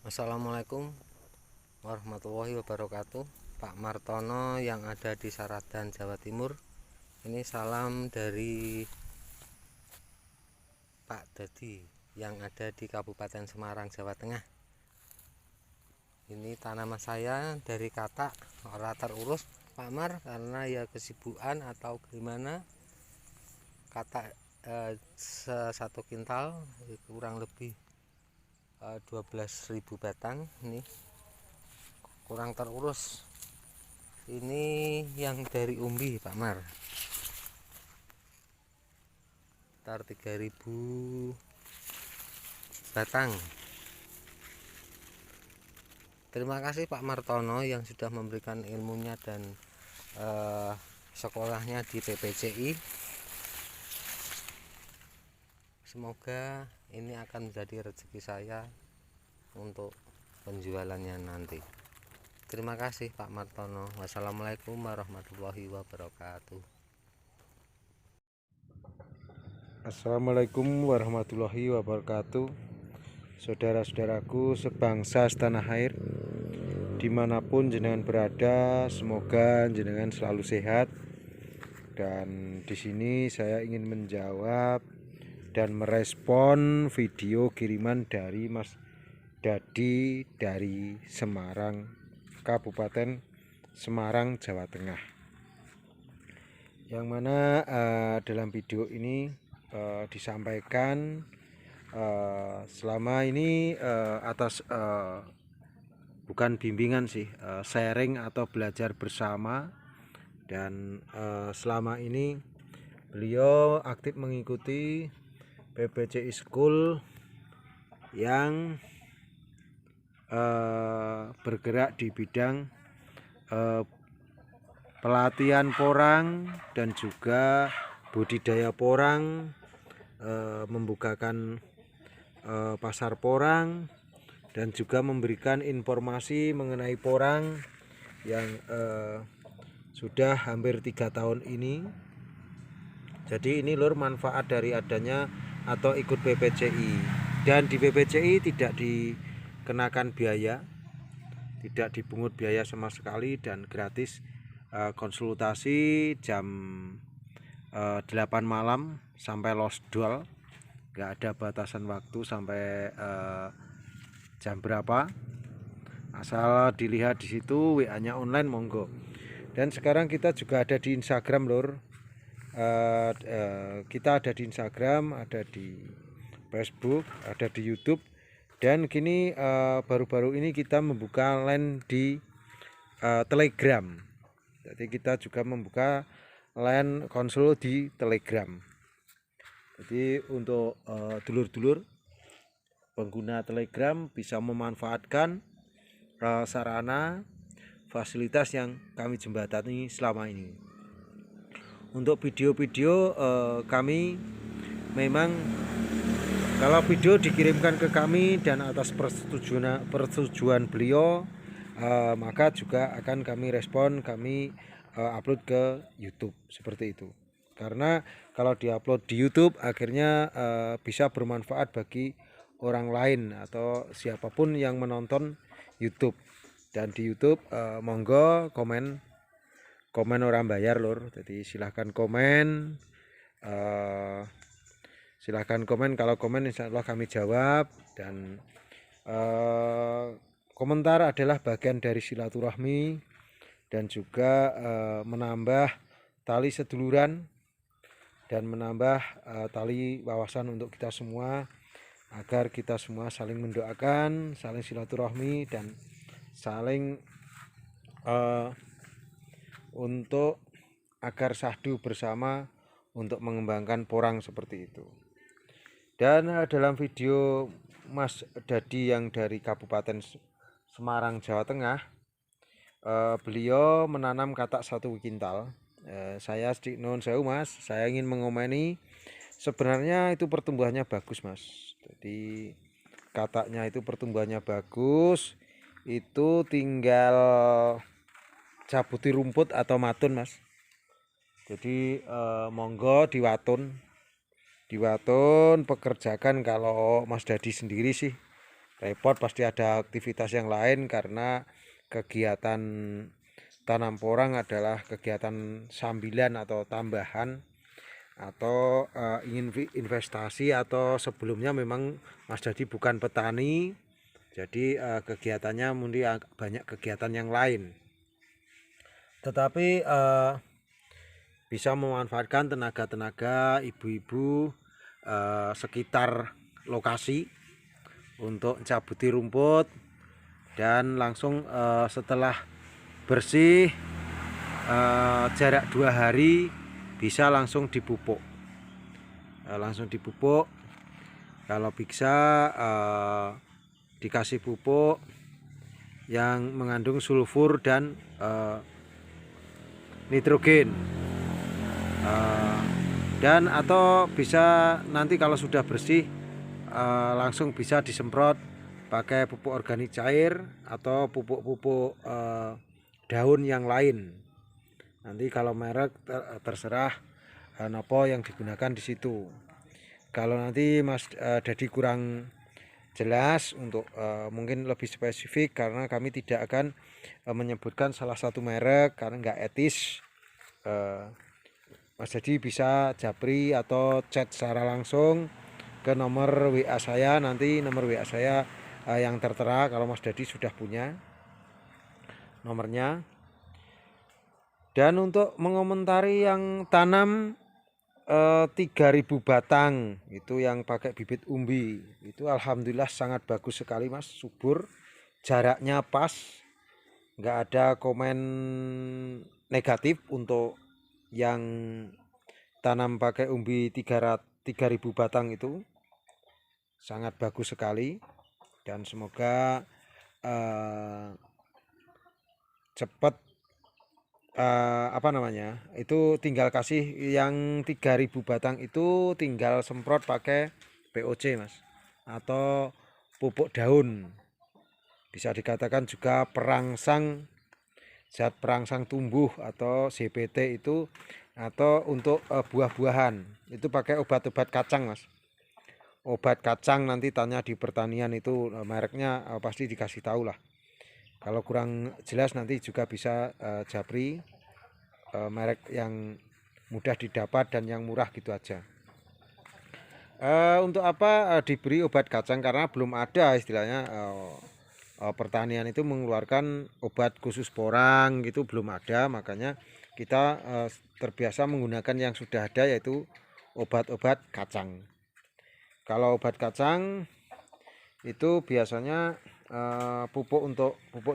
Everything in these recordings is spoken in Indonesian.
Assalamualaikum warahmatullahi wabarakatuh. Pak Martono yang ada di Saradan, Jawa Timur. Ini salam dari Pak Dadi yang ada di Kabupaten Semarang, Jawa Tengah. Ini tanaman saya dari katak ora terurus Pak Mar karena ya kesibukan atau gimana. Katak satu kintal kurang lebih 12.000 batang. Ini kurang terurus. Ini yang dari umbi Pak Mar, sekitar 3.000 batang. Terima kasih Pak Martono yang sudah memberikan ilmunya dan sekolahnya di PPCI. Semoga ini akan menjadi rezeki saya untuk penjualannya nanti. Terima kasih Pak Martono. Wassalamualaikum warahmatullahi wabarakatuh. Assalamualaikum warahmatullahi wabarakatuh. Saudara-saudaraku sebangsa setanah air, dimanapun jenengan berada, semoga jenengan selalu sehat. Dan di sini saya ingin menjawab dan merespon video kiriman dari Mas Dadi dari Semarang, Kabupaten Semarang, Jawa Tengah. Yang mana dalam video ini disampaikan selama ini atas bukan bimbingan sih, sharing atau belajar bersama. Dan selama ini beliau aktif mengikuti PPCI School yang bergerak di bidang pelatihan porang dan juga budidaya porang, membukakan pasar porang dan juga memberikan informasi mengenai porang yang sudah hampir 3 tahun ini. Jadi ini lur manfaat dari adanya atau ikut PPCI. Dan di PPCI tidak dikenakan biaya, tidak dipungut biaya sama sekali, dan gratis konsultasi jam 8 malam sampai losdol. Nggak ada batasan waktu sampai jam berapa, asal dilihat di situ. WA-nya online, monggo. Dan sekarang kita juga ada di Instagram lur. Kita ada di Instagram, ada di Facebook, ada di YouTube, dan kini baru-baru ini kita membuka line di Telegram. Jadi kita juga membuka line konsul di Telegram. Jadi untuk dulur-dulur pengguna Telegram bisa memanfaatkan sarana fasilitas yang kami jembatani selama ini. Untuk video-video kami memang kalau video dikirimkan ke kami dan atas persetujuan beliau, maka juga akan kami respon, kami upload ke YouTube seperti itu. Karena kalau diupload di YouTube akhirnya bisa bermanfaat bagi orang lain atau siapapun yang menonton YouTube. Dan di YouTube monggo komen orang bayar lur. Jadi silahkan komen, kalau komen insya Allah kami jawab. Dan komentar adalah bagian dari silaturahmi dan juga menambah tali seduluran dan menambah tali wawasan untuk kita semua, agar kita semua saling mendoakan, saling silaturahmi, dan saling untuk agar sahdu bersama untuk mengembangkan porang seperti itu. Dan dalam video Mas Dadi yang dari Kabupaten Semarang, Jawa Tengah, beliau menanam katak 1 kintal. Saya sedikit non sewu Mas, saya ingin mengomeni, sebenarnya itu pertumbuhannya bagus Mas. Jadi kataknya itu pertumbuhannya bagus, itu tinggal cabuti rumput atau matun Mas. Jadi monggo diwatun pekerjakan. Kalau Mas Dadi sendiri sih repot, pasti ada aktivitas yang lain karena kegiatan tanam porang adalah kegiatan sambilan atau tambahan, atau ingin investasi, atau sebelumnya memang Mas Dadi bukan petani, jadi kegiatannya mungkin banyak kegiatan yang lain, tetapi bisa memanfaatkan tenaga-tenaga ibu-ibu sekitar lokasi untuk cabuti rumput, dan langsung setelah bersih jarak 2 hari bisa langsung dipupuk. Kalau bisa dikasih pupuk yang mengandung sulfur dan nitrogen, dan atau bisa nanti kalau sudah bersih langsung bisa disemprot pakai pupuk organik cair atau pupuk-pupuk daun yang lain. Nanti kalau merek terserah nopo yang digunakan di situ. Kalau nanti Mas Dadi kurang jelas untuk mungkin lebih spesifik, karena kami tidak akan menyebutkan salah satu merek karena nggak etis. Mas Dadi bisa japri atau chat secara langsung ke nomor WA saya. Nanti nomor WA saya yang tertera kalau Mas Dadi sudah punya nomornya. Dan untuk mengomentari yang tanam 3.000 batang itu yang pakai bibit umbi, itu alhamdulillah sangat bagus sekali Mas, subur, jaraknya pas, nggak ada komen negatif untuk yang tanam pakai umbi 3.000 batang. Itu sangat bagus sekali, dan semoga cepat itu tinggal kasih yang 3.000 batang itu tinggal semprot pakai POC Mas, atau pupuk daun, bisa dikatakan juga perangsang, zat perangsang tumbuh atau ZPT itu, atau untuk buah-buahan itu pakai obat-obat kacang Mas. Obat kacang nanti tanya di pertanian itu mereknya pasti dikasih tahu lah. Kalau kurang jelas nanti juga bisa japri merek yang mudah didapat dan yang murah gitu aja. Untuk apa diberi obat kacang? Karena belum ada istilahnya pertanian itu mengeluarkan obat khusus porang gitu, belum ada. Makanya kita terbiasa menggunakan yang sudah ada, yaitu obat-obat kacang. Kalau obat kacang itu biasanya pupuk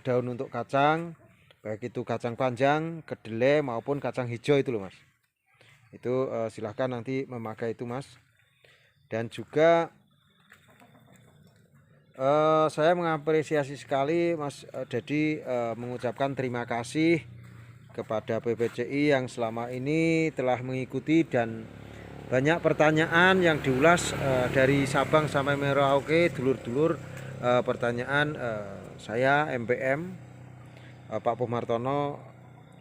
daun untuk kacang, baik itu kacang panjang, kedelai maupun kacang hijau itu loh Mas. Itu silahkan nanti memakai itu Mas. Dan juga saya mengapresiasi sekali Mas Dadi mengucapkan terima kasih kepada PPCI yang selama ini telah mengikuti, dan banyak pertanyaan yang diulas dari Sabang sampai Merauke, dulur-dulur pertanyaan saya MPM Pak Pomartono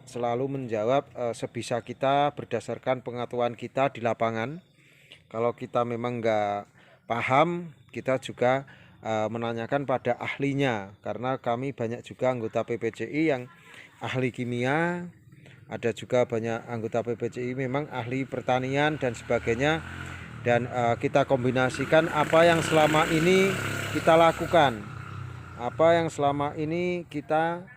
selalu menjawab sebisa kita berdasarkan pengetahuan kita di lapangan. Kalau kita memang nggak paham, kita juga menanyakan pada ahlinya, karena kami banyak juga anggota PPCI yang ahli kimia, ada juga banyak anggota PPCI memang ahli pertanian dan sebagainya, dan kita kombinasikan apa yang selama ini kita lakukan, apa yang selama ini kita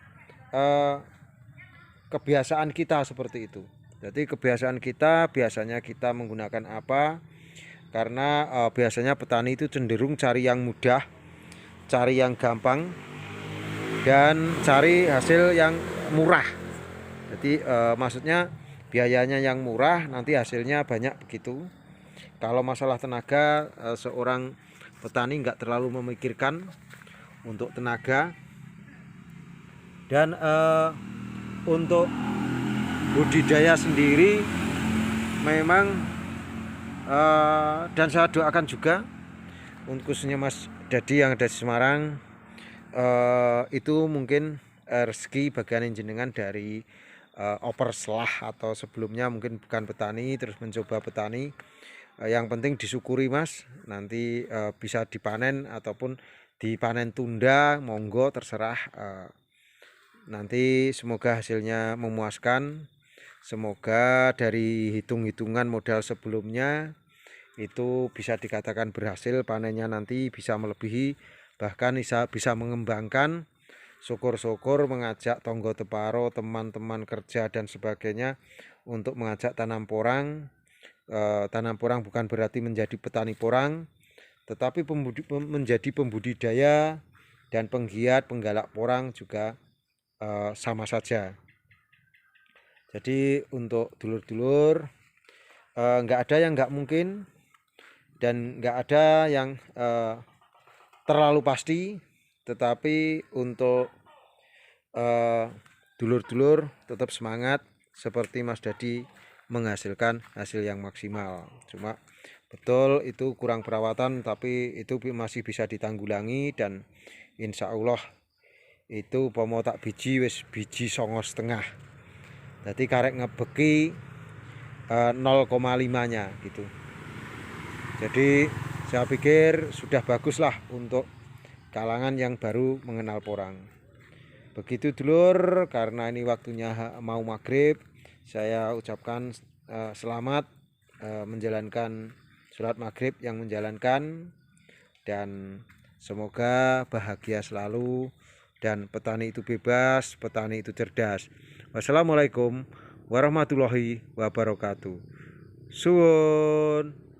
kebiasaan kita seperti itu. Jadi kebiasaan kita biasanya kita menggunakan apa, karena biasanya petani itu cenderung cari yang mudah, cari yang gampang, dan cari hasil yang murah. Jadi maksudnya biayanya yang murah, nanti hasilnya banyak begitu. Kalau masalah tenaga, seorang petani nggak terlalu memikirkan untuk tenaga. Dan untuk budidaya sendiri memang dan saya doakan juga khususnya Mas Dadi yang ada di Semarang, itu mungkin rezeki bagian jenengan dari oper selah, atau sebelumnya mungkin bukan petani terus mencoba petani. Yang penting disyukuri Mas, nanti bisa dipanen ataupun dipanen tunda, monggo terserah. Nanti semoga hasilnya memuaskan. Semoga dari hitung-hitungan modal sebelumnya itu bisa dikatakan berhasil, panennya nanti bisa melebihi, bahkan bisa mengembangkan. Syukur-syukur mengajak tonggo teparo, teman-teman kerja dan sebagainya untuk mengajak tanam porang. Tanam porang bukan berarti menjadi petani porang, tetapi menjadi pembudidaya dan penggiat penggalak porang juga sama saja. Jadi untuk dulur-dulur, nggak ada yang nggak mungkin dan nggak ada yang terlalu pasti, tetapi untuk dulur-dulur tetap semangat seperti Mas Dadi menghasilkan hasil yang maksimal. Cuma betul itu kurang perawatan, tapi itu masih bisa ditanggulangi dan insya Allah itu pomo tak biji wis biji 2,5. Jadi karek ngebeki 0,5-nya gitu. Jadi saya pikir sudah bagus lah untuk kalangan yang baru mengenal porang. Begitu dulur, karena ini waktunya mau maghrib, saya ucapkan selamat menjalankan sholat maghrib yang menjalankan, dan semoga bahagia selalu dan petani itu bebas, petani itu cerdas. Wassalamualaikum warahmatullahi wabarakatuh. Suwun.